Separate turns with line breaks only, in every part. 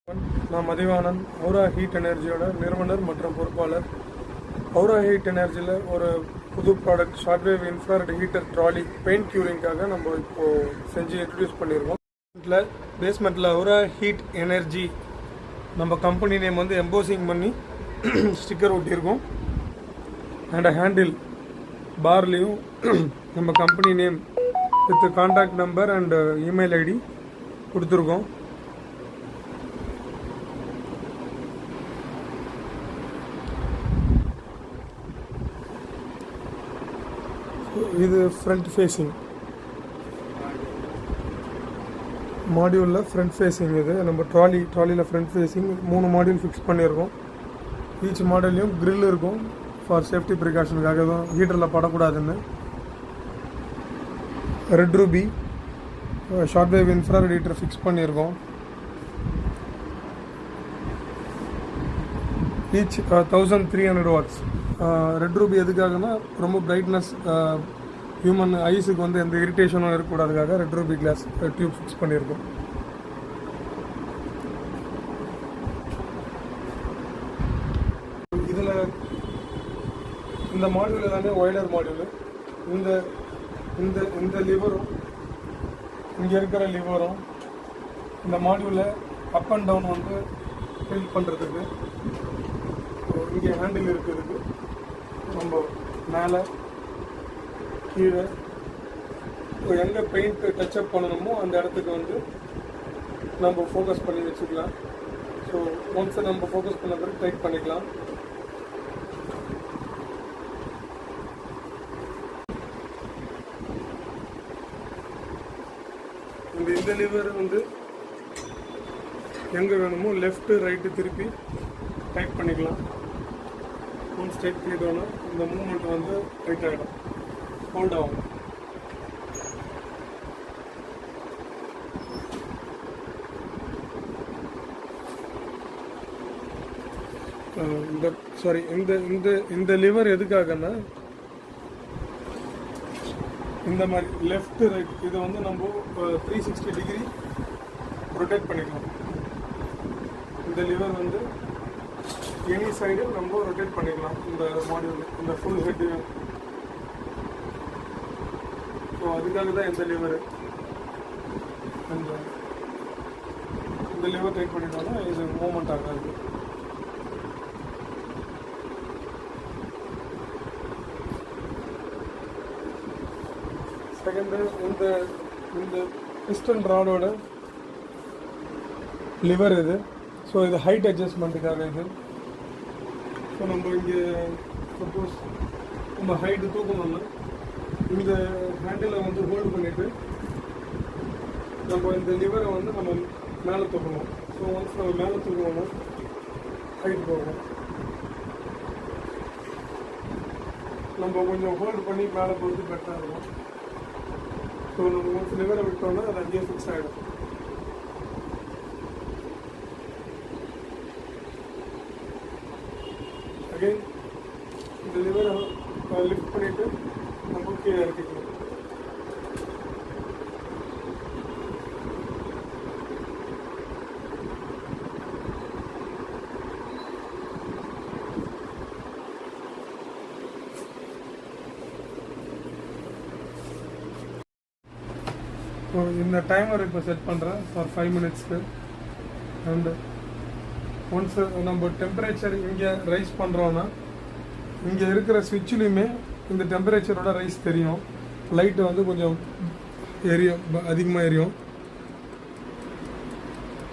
நான் மதிவானன், ஔரா ஹீட் எனர்ஜியோட நிறுவனர் மற்றும் பொறுப்பாளர். ஔரா ஹீட் எனர்ஜியில் ஒரு புது product shortwave infrared heater trolley paint க்யூரிங்காக நம்ம இப்போது செஞ்சு இன்ட்ரடியூஸ் பண்ணியிருக்கோம். பேஸ்மெண்ட்டில் ஔரா ஹீட் எனர்ஜி நம்ம கம்பெனி நேம் வந்து எம்போசிங் பண்ணி ஸ்டிக்கர் ஒட்டியிருக்கோம். அண்ட் ஹேண்டில் பார்லேயும் நம்ம company name with contact number and email ID கொடுத்துருக்கோம். இது ஃப்ரண்ட் ஃபேஸிங் மாடியூலில் ஃப்ரண்ட் ஃபேஸிங். இது நம்ம ட்ராலியில் ஃப்ரண்ட் ஃபேஸிங் 3 மாடியூல் ஃபிக்ஸ் பண்ணியிருக்கோம். ஈச் மாடல்லையும் கிரில் இருக்கும் ஃபார் சேஃப்டி ப்ரிகாஷனுக்காக, எதுவும் ஹீட்டரில் படக்கூடாதுன்னு. Red ruby short wave infrared heater fix பண்ணியிருக்கோம். Each 1300 watts. ரெட் ரூபி எதுக்காகனா ரொம்ப பிரைட்னஸ், ஹியூமன் ஐஸுக்கு வந்து எந்த இரிட்டேஷனும் இருக்கக்கூடாதுக்காக red ruby glass tube fix பண்ணியிருக்கோம். இதில் இந்த மாடியூல் எல்லாமே ஒய்டர் மாடியூலு. இந்த இந்த இந்த லிவரும் இங்கே இருக்கிற லிவரும் இந்த மாடியூலில் அப் அண்ட் டவுன் வந்து ஃபில் பண்ணுறதுக்கு இங்கே ஹேண்டில் இருக்கிறதுக்கு நம்ம மேலே கீழே எங்கே பெயிண்ட் டச்சப் பண்ணணுமோ அந்த இடத்துக்கு வந்து நம்ம ஃபோக்கஸ் பண்ணி வச்சுக்கலாம். ஸோ ஒன்ஸ் நம்ம ஃபோக்கஸ் பண்ண பிறகு டைட் பண்ணிக்கலாம். இந்த லிவர் வந்து எங்கே வேணுமோ லெஃப்ட்டு ரைட்டு திருப்பி டைட் பண்ணிக்கலாம். ஒன்ஸ் டைட் பண்ணிட்டோன்னா இந்த மூவ்மெண்ட் வந்து டைட் ஆகிடும், ஹோல்ட் ஆகும். இந்த லிவர் எதுக்காகன்னா இந்த மாதிரி லெஃப்ட் ரைட் இதை வந்து நம்ம 360 டிகிரி ரொட்டேட் பண்ணிக்கலாம். இந்த லிவர் வந்து எனி சைடு நம்ம ரொட்டேட் பண்ணிக்கலாம். இந்த மாடியூல் இந்த ஃபுல் ஹெட். ஸோ அதுக்காக தான் இந்த லிவர் இந்த லிவர் டைட் பண்ணிட்டோம்னா இது மூவ்மெண்ட் ஆகாது. செகண்டு இந்த பிஸ்டன் ராடோட லிவர் இது. ஸோ இது ஹைட் அட்ஜஸ்ட்மெண்ட்டுக்காக இது. ஸோ நம்ம இங்கே சப்போஸ் நம்ம ஹைட்டு தூக்கணும்னா இந்த ஹேண்டிலை வந்து ஹோல்டு பண்ணிவிட்டு நம்ம இந்த லிவரை வந்து நம்ம மேலே தூக்கணும். ஸோ ஒன்ஸ் நம்ம மேலே தூக்கணும்னா ஹைட் போகணும். நம்ம கொஞ்சம் ஹோல்டு பண்ணி மேலே போகிறது பெட்டராக இருக்கும். ஸோ நம்ம ஒன்ஸ் லிவரை விட்டோம்னா அது அங்கேயே ஃபிக்ஸ் ஆகிடும். அகைன் இந்த லிவரை லிஃப்ட் பண்ணிவிட்டு நம்ம கீழே இறக்கிக்கணும். இந்த டைமர் இப்போ செட் பண்ணுறேன் ஃபார் 5 மினிட்ஸ்க்கு. அண்டு ஒன்ஸ் நம்ம டெம்பரேச்சர் இங்கே ரைஸ் பண்ணுறோன்னா இங்கே இருக்கிற ஸ்விட்ச்லேயுமே இந்த டெம்பரேச்சரோட ரைஸ் தெரியும். லைட்டு வந்து கொஞ்சம் அதிகமாக எரியும்.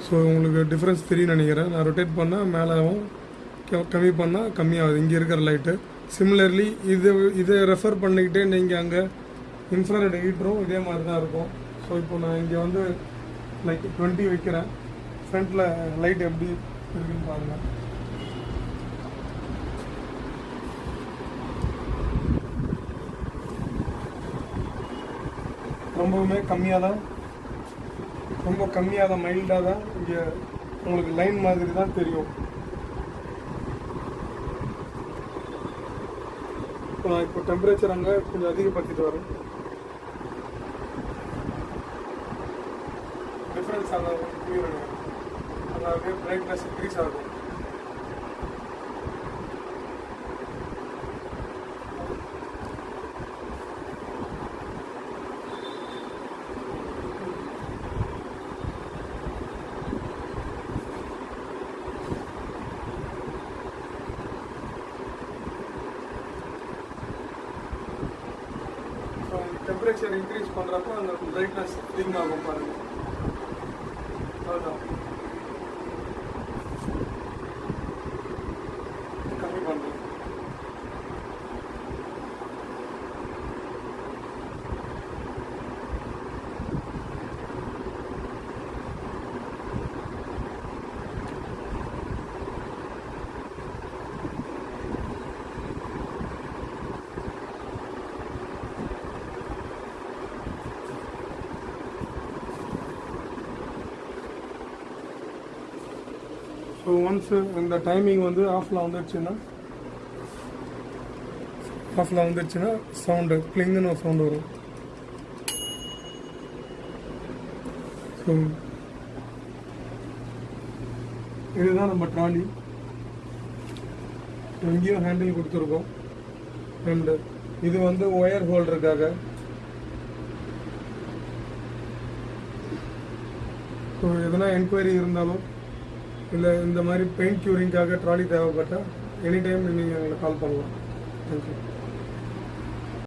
ஸோ உங்களுக்கு டிஃப்ரென்ஸ் தெரியும்னு நினைக்கிறேன். நான் ரொட்டேட் பண்ணால் மேலேவும் கம்மி பண்ணால் கம்மியாகுது இங்கே இருக்கிற லைட்டு. சிமிலர்லி இதை ரெஃபர் பண்ணிக்கிட்டே நீங்கள் அங்கே இன்ஃப்ராரெட் ஹீட்டரும் இதே மாதிரி தான் இருக்கும். ஸோ இப்போ நான் இங்கே வந்து லைக் 20 வைக்கிறேன். ஃப்ரண்ட்டில் லைட் எப்படி இருக்குன்னு பாருங்கள். ரொம்ப கம்மியாக தான் மைல்டாக தான் இங்கே உங்களுக்கு லைன் மாதிரி தான் தெரியும். இப்போ டெம்பரேச்சர் அங்கே கொஞ்சம் அதிகப்படுத்திட்டு வரேன். டிஃப்ரென்ஸ் அந்த அதாவது பிரைட்னஸ் இன்க்ரீஸ் ஆகும். டெம்பரேச்சர் இன்க்ரீஸ் பண்ணுறப்போ அந்த பிரைட்னஸ் அதிகமாகும் பாருங்கள். அதுதான் கம்மி பண்ணுறோம். ஸோ ஒன்ஸ் இந்த டைமிங் வந்து ஆஃபில் வந்துடுச்சுன்னா சவுண்டு கிளிங்குன்னு ஒரு சவுண்டு வரும். ஸோ இதுதான் நம்ம ட்ராலி. எங்கேயும் ஹேண்டில் கொடுத்துருக்கோம். அண்டு இது வந்து ஒயர் ஹோல்டருக்காக. ஸோ எதனா என்கொயரி இருந்தாலும் இல்லை இந்த மாதிரி பெயிண்ட் க்யூரிங்காக ட்ராலி தேவைப்பட்டால் எனி டைம் நீங்கள் எங்களை கால் பண்ணலாம். தேங்க்யூ.